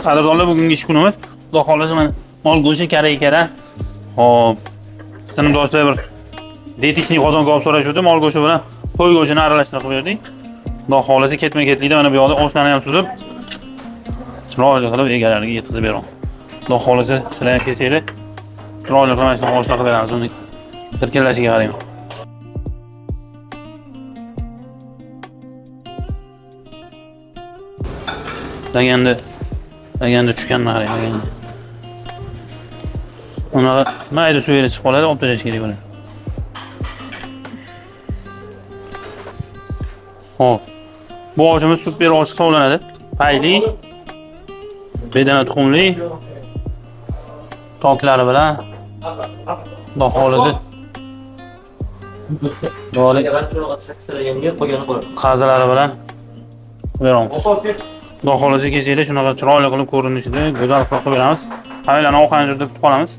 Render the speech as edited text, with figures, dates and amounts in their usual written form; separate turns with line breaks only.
Qadrdonlar, bugungi ish kunimiz. Xudo xolasa mana mol go'shti kerak. Hop. Sinfdoshlar bir dietechnik qozonga olib so'rashuvdi, mol go'shti bilan qo'y go'shtini aralashtirib qo'ydik. Xudo xolasa ketma-ketlikda mana bu yoqda oshlarni ham suzib, chiroyli qilib egalariga yetkazib beraman. Xudo xolasa sizlar ham kelsanglar, chiroyli qilib mana shu oshlar qilib beramiz. Uni tirkallashiga qarang. Laganda tushganini qarang. Unaqa mayda suvga chiqib qoladi, olib tashlash kerak bo'ladi. Hop. Bu oshimiz super osh hisoblanadi. Payli, bedana tuxumli, toklari bilan Xudo xolasa Dole qazalari bilan beramiz. Xudo xolasa kelsanglar shunaqa chiroyli qilib ko'rinishida go'zal qilib beramiz. Hammalarni ovqatini tutib qolamiz.